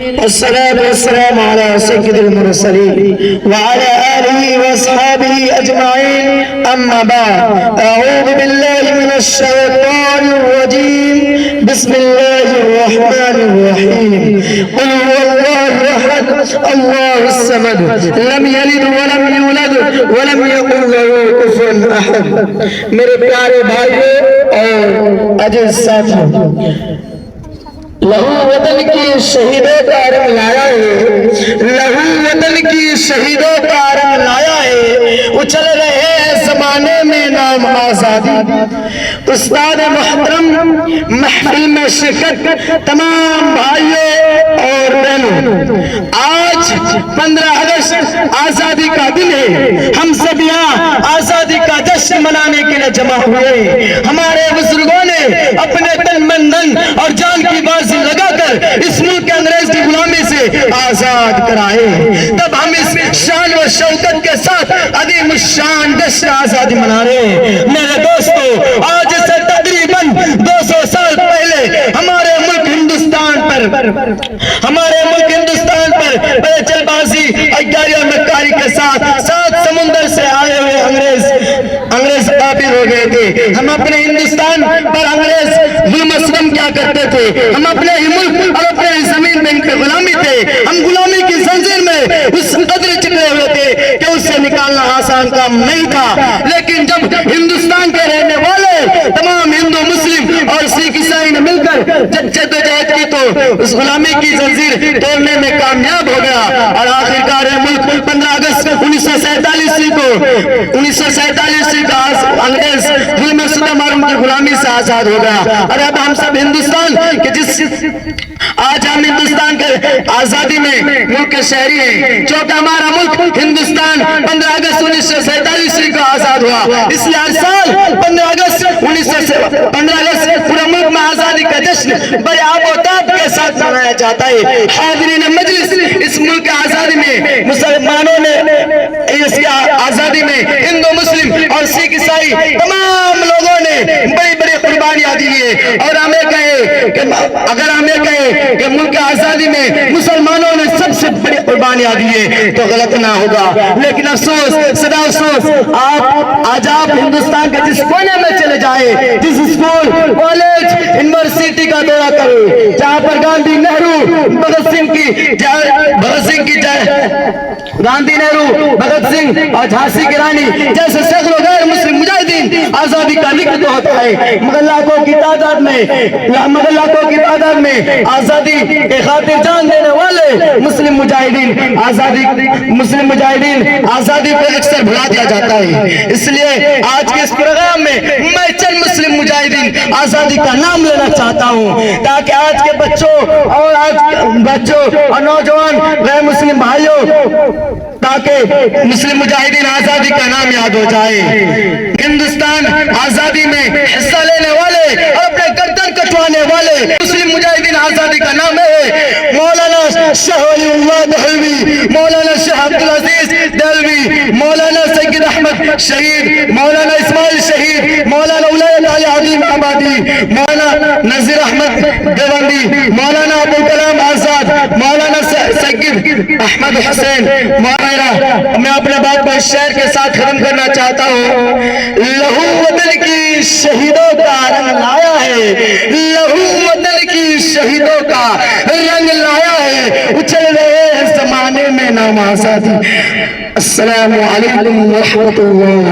الصلاة والسلام على سيد المرسلين وعلى آله وأصحابه أجمعين أما بعد أعوذ بالله من الشيطان الرجيم بسم الله الرحمن الرحيم قل هو الله أحد الله الصمد لم يلد ولم يولد ولم يكن له كفوا أحد میرے پیارے بھائیوں اور عزیز ساتھیوں، لہو وطن کی شہیدوں کا رنگ لایا ہے، لہو وطن کی شہیدوں کا رنگ لایا ہے، اچھل رہے ہیں زمانے میں نام آزادی۔ استاد محترم، محفل میں شرکت تمام بھائیوں اور بہنوں، آج 15 اگست آزادی کا دن ہے۔ ہم سب یہاں آزادی کا جشن منانے کے لیے جمع ہوئے۔ ہمارے بزرگوں نے اپنے تن من دھن اور جان کی بازی لگا کر اس ملک کے انگریز کی غلامی سے آزاد کرائے، تب ہم اس شان و شوکت کے ساتھ عظیم الشان جشن آزادی منا رہے ہیں۔ میرے دوستو، آج سے تقریباً 200 سال پہلے ہمارے ملک ہندوستان پر پیچل بازی عیاری اور مکاری کے ساتھ 7 سمندر سے آئے ہوئے انگریز قابل ہو گئے تھے۔ ہم اپنے ہندوستان پر انگریز ظلم و ستم کیا کرتے تھے، ہم اپنے ہی ملک اور اپنے ہی زمین میں ان کے غلامی تھے۔ ہم غلامی کی زنجیر میں اس قدر چپے ہوئے تھے کہ اس سے نکالنا آسان کام نہیں تھا، لیکن جب ہندوستان کے رہنے والے تمام ہندو، مسلم اور سکھ عیسائی نے مل کر جدوجہد کی تو اس غلامی کی زنجیر توڑنے میں کامیاب ہو گیا، اور آخرکار ملک 15 اگست 1947 کو انگریز ظلم و ستم اور ان کی غلامی سے آزاد ہو گیا۔ اور اب ہم سب ہندوستان کے آج ہم ہندوستان کے آزادی میں ملک کے شہری ہیں، چونکہ ہمارا ملک ہندوستان 15 اگست 1947 کو آزاد ہوا، اس لیے ہر سال 15 اگست پورا ملک میں آزادی کا جشن بڑے آب و تاب کے ساتھ منایا جاتا ہے۔ حاضرین مجلس، اس ملک کی آزادی میں مسلمانوں نے، اس کی آزادی میں ہندو، مسلم اور سکھ عیسائی تمام لوگوں نے بڑی بڑی قربانیاں دی ہیں، اور اگر ہمیں کہیں کہ ملک کی آزادی میں مسلمانوں نے سب سے بڑی قربانیاں دی ہیں تو غلط نہ ہوگا، لیکن افسوس، صدا افسوس، آج آپ ہندوستان کے جس کونے میں چلے جائیں، جس اسکول، کالج، یونیورسٹی کا دورہ کریں، جہاں پر گاندھی، نہرو، بھگت سنگھ اور جھانسی کی رانی جیسے سینکڑوں غیر مسلم مجاہدین آزادی کا ذکر ہوتا ہے، مگر لاکھوں کی تعداد میں آزادی کے خاطر جان دینے والے مسلم مجاہدین آزادی کو اکثر بھلا دیا جاتا ہے۔ اس لیے آج کے اس پروگرام میں میں چند مسلم مجاہدین آزادی کا نام لینا چاہتا ہوں، تاکہ آج کے بچوں اور نوجوان غیر مسلم بھائیوں، تاکہ مسلم مجاہدین آزادی کا نام یاد ہو جائے۔ ہندوستان آزادی میں حصہ لینے والے اور اپنے گردن کٹوانے والے مسلم مجاہدین آزادی کا نام ہے مولانا شاہ ولی اللہ دہلوی، مولانا شاہ عبدالعزیز دہلوی، مولانا سید احمد شہید، مولانا اسماعیل شہید، مولانا ولایت علی عظیم آبادی، مولانا نذیر احمد دیوبندی، مولانا ابوالکلام آزاد، مولانا سید احمد حسین۔ میں اپنے بات کو اس شعر کے ساتھ ختم کرنا چاہتا ہوں۔ لہو وطن کی شہیدوں کا رنگ لایا ہے، لہو وطن کی شہیدوں کا رنگ لایا ہے، اچھل رہے ہیں زمانے میں نام آزادی۔ السلام علیکم ورحمۃ اللہ۔